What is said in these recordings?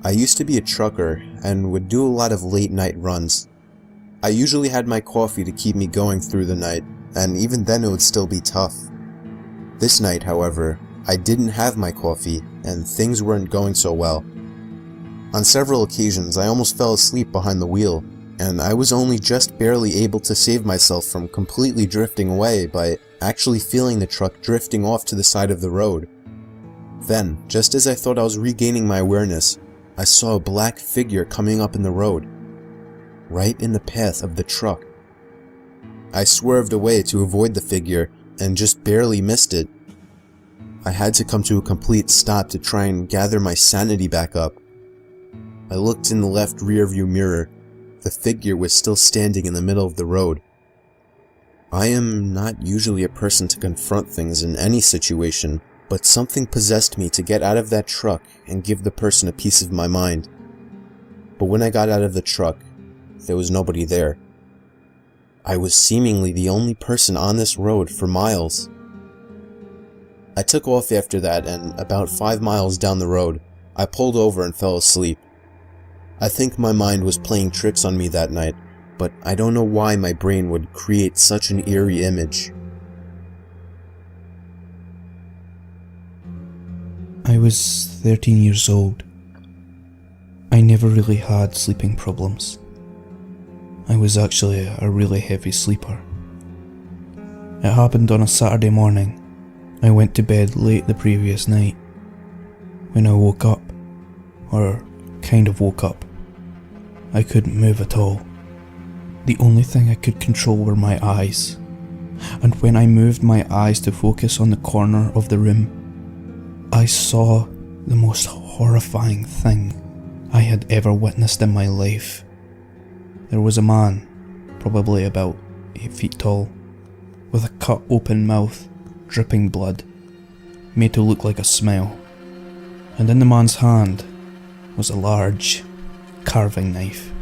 I used to be a trucker and would do a lot of late night runs. I usually had my coffee to keep me going through the night, and even then it would still be tough. This night, however, I didn't have my coffee and things weren't going so well. On several occasions I almost fell asleep behind the wheel, and I was only just barely able to save myself from completely drifting away by actually feeling the truck drifting off to the side of the road. Then, just as I thought I was regaining my awareness, I saw a black figure coming up in the road, right in the path of the truck. I swerved away to avoid the figure and just barely missed it. I had to come to a complete stop to try and gather my sanity back up. I looked in the left rearview mirror. The figure was still standing in the middle of the road. I am not usually a person to confront things in any situation, but something possessed me to get out of that truck and give the person a piece of my mind. But when I got out of the truck, there was nobody there. I was seemingly the only person on this road for miles. I took off after that, and about 5 miles down the road, I pulled over and fell asleep. I think my mind was playing tricks on me that night, but I don't know why my brain would create such an eerie image. I was 13 years old. I never really had sleeping problems. I was actually a really heavy sleeper. It happened on a Saturday morning. I went to bed late the previous night. When I woke up, or kind of woke up, I couldn't move at all. The only thing I could control were my eyes, and when I moved my eyes to focus on the corner of the room, I saw the most horrifying thing I had ever witnessed in my life. There was a man, probably about 8 feet tall, with a cut open mouth, dripping blood, made to look like a smile, and in the man's hand was a large carving knife.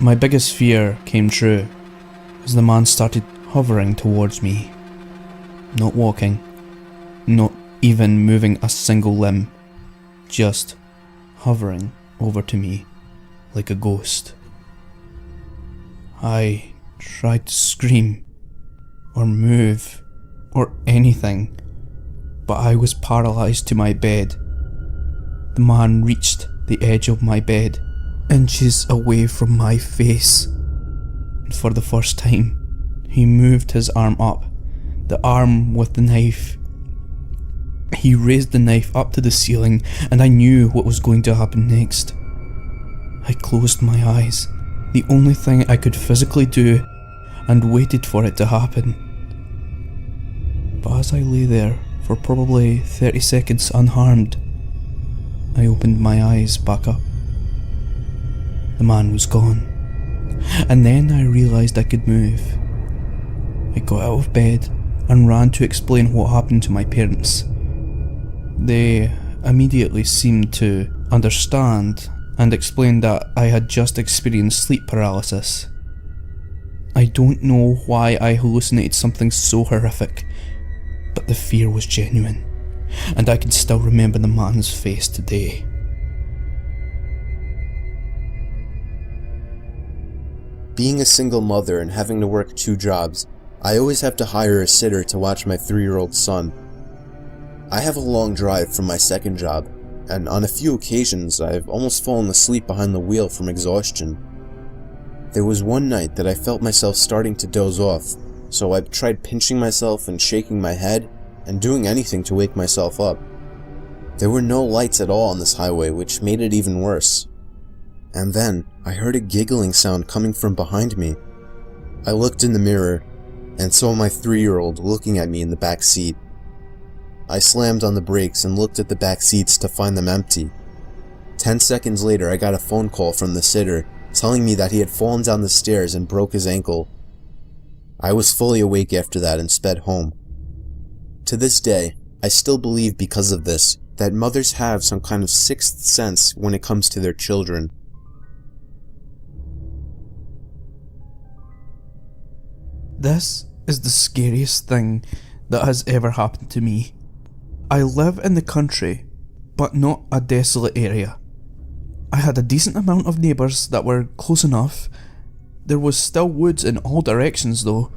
My biggest fear came true as the man started hovering towards me, not walking, not even moving a single limb, just hovering over to me like a ghost. I tried to scream or move or anything, but I was paralysed to my bed. The man reached the edge of my bed, inches away from my face, and for the first time, he moved his arm up, the arm with the knife. He raised the knife up to the ceiling, and I knew what was going to happen next. I closed my eyes, the only thing I could physically do, and waited for it to happen. But as I lay there for probably 30 seconds unharmed, I opened my eyes back up. The man was gone, and then I realised I could move. I got out of bed and ran to explain what happened to my parents. They immediately seemed to understand and explained that I had just experienced sleep paralysis. I don't know why I hallucinated something so horrific, but the fear was genuine, and I can still remember the man's face today. Being a single mother and having to work 2 jobs, I always have to hire a sitter to watch my 3-year-old son. I have a long drive from my second job, and on a few occasions I've almost fallen asleep behind the wheel from exhaustion. There was one night that I felt myself starting to doze off, so I tried pinching myself and shaking my head and doing anything to wake myself up. There were no lights at all on this highway, which made it even worse. And then I heard a giggling sound coming from behind me. I looked in the mirror and saw my 3-year-old looking at me in the back seat. I slammed on the brakes and looked at the back seats to find them empty. 10 seconds later, I got a phone call from the sitter telling me that he had fallen down the stairs and broke his ankle. I was fully awake after that and sped home. To this day, I still believe because of this that mothers have some kind of sixth sense when it comes to their children. This is the scariest thing that has ever happened to me. I live in the country, but not a desolate area. I had a decent amount of neighbours that were close enough. There was still woods in all directions though.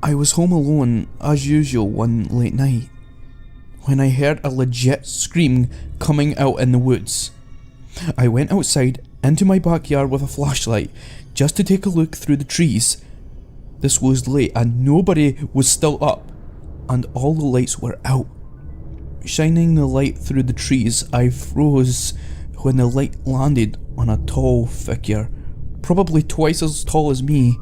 I was home alone as usual one late night when I heard a legit scream coming out in the woods. I went outside into my backyard with a flashlight just to take a look through the trees. This was late and nobody was still up, and all the lights were out. Shining the light through the trees, I froze when the light landed on a tall figure, probably twice as tall as me,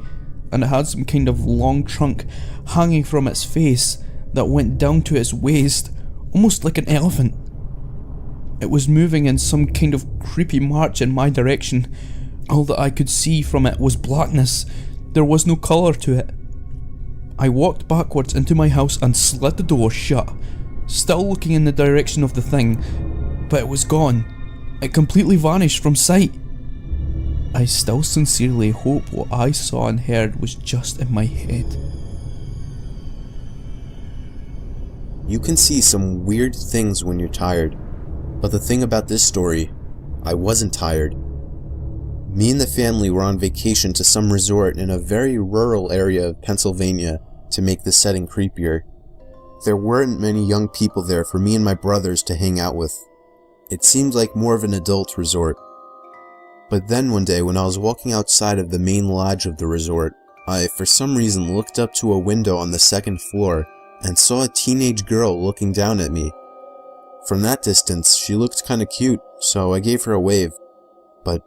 and it had some kind of long trunk hanging from its face that went down to its waist, almost like an elephant. It was moving in some kind of creepy march in my direction. All that I could see from it was blackness. There was no colour to it. I walked backwards into my house and slid the door shut, still looking in the direction of the thing, but it was gone. It completely vanished from sight. I still sincerely hope what I saw and heard was just in my head. You can see some weird things when you're tired, but the thing about this story, I wasn't tired. Me and the family were on vacation to some resort in a very rural area of Pennsylvania to make the setting creepier. There weren't many young people there for me and my brothers to hang out with. It seemed like more of an adult resort. But then one day when I was walking outside of the main lodge of the resort, I for some reason looked up to a window on the second floor and saw a teenage girl looking down at me. From that distance, she looked kinda cute, so I gave her a wave, but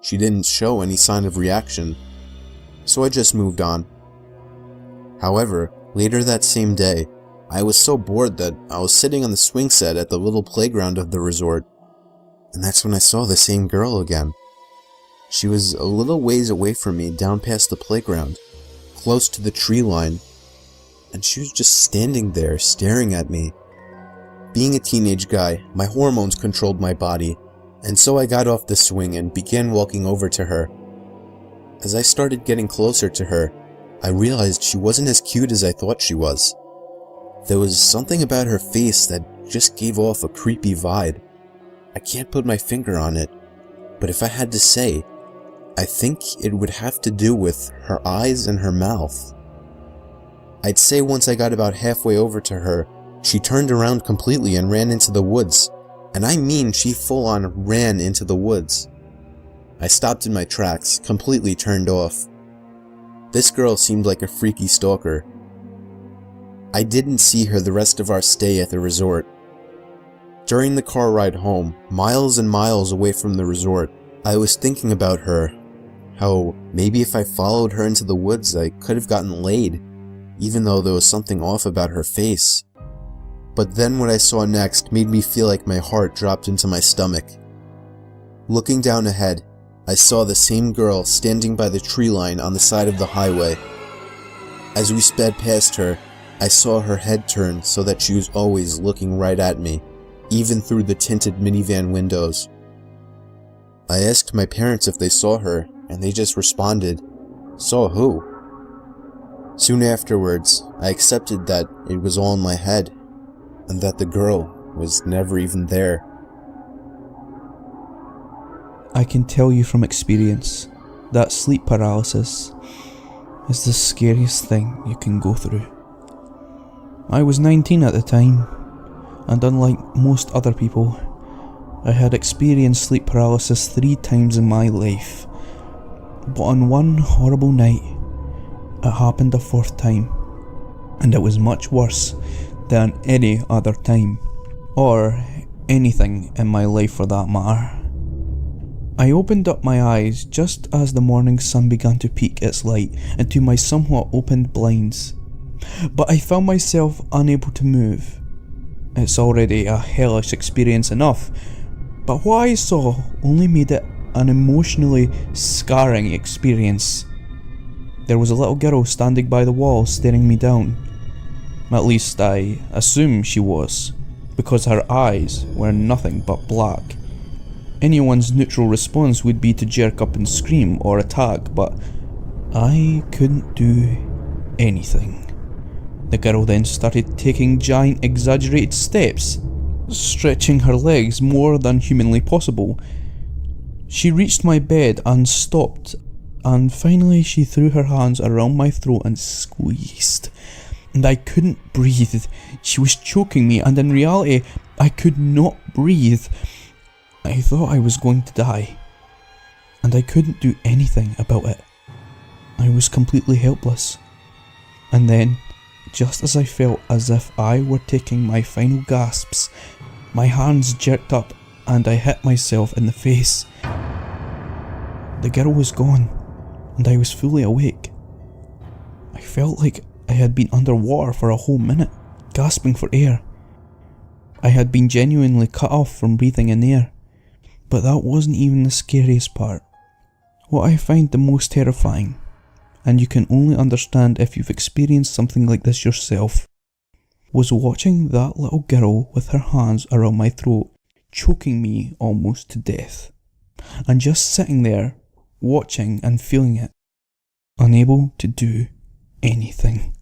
she didn't show any sign of reaction, so I just moved on. However, later that same day, I was so bored that I was sitting on the swing set at the little playground of the resort, and that's when I saw the same girl again. She was a little ways away from me down past the playground, close to the tree line, and she was just standing there staring at me. Being a teenage guy, my hormones controlled my body, and so I got off the swing and began walking over to her. As I started getting closer to her, I realized she wasn't as cute as I thought she was. There was something about her face that just gave off a creepy vibe. I can't put my finger on it, but if I had to say, I think it would have to do with her eyes and her mouth. I'd say once I got about halfway over to her, she turned around completely and ran into the woods. And I mean she full on ran into the woods. I stopped in my tracks, completely turned off. This girl seemed like a freaky stalker. I didn't see her the rest of our stay at the resort. During the car ride home, miles and miles away from the resort, I was thinking about her. How maybe if I followed her into the woods I could have gotten laid, even though there was something off about her face. But then what I saw next made me feel like my heart dropped into my stomach. Looking down ahead, I saw the same girl standing by the tree line on the side of the highway. As we sped past her, I saw her head turn so that she was always looking right at me, even through the tinted minivan windows. I asked my parents if they saw her, and they just responded, "Saw who?" Soon afterwards, I accepted that it was all in my head, and that the girl was never even there. I can tell you from experience that sleep paralysis is the scariest thing you can go through. I was 19 at the time, and unlike most other people, I had experienced sleep paralysis 3 times in my life. But on one horrible night, it happened a 4th time, and it was much worse than any other time, or anything in my life for that matter. I opened up my eyes just as the morning sun began to peek its light into my somewhat opened blinds, but I found myself unable to move. It's already a hellish experience enough, but what I saw only made it an emotionally scarring experience. There was a little girl standing by the wall staring me down. At least I assume she was, because her eyes were nothing but black. Anyone's neutral response would be to jerk up and scream or attack, but I couldn't do anything. The girl then started taking giant exaggerated steps stretching her legs more than humanly possible. She reached my bed and stopped, and finally she threw her hands around my throat and squeezed. And I couldn't breathe. She was choking me, and in reality, I could not breathe. I thought I was going to die, and I couldn't do anything about it. I was completely helpless. And then, just as I felt as if I were taking my final gasps, my hands jerked up and I hit myself in the face. The girl was gone, and I was fully awake. I felt like I had been underwater for a whole minute, gasping for air. I had been genuinely cut off from breathing in air. But that wasn't even the scariest part. What I find the most terrifying, and you can only understand if you've experienced something like this yourself, was watching that little girl with her hands around my throat, choking me almost to death. And just sitting there, watching and feeling it, unable to do anything.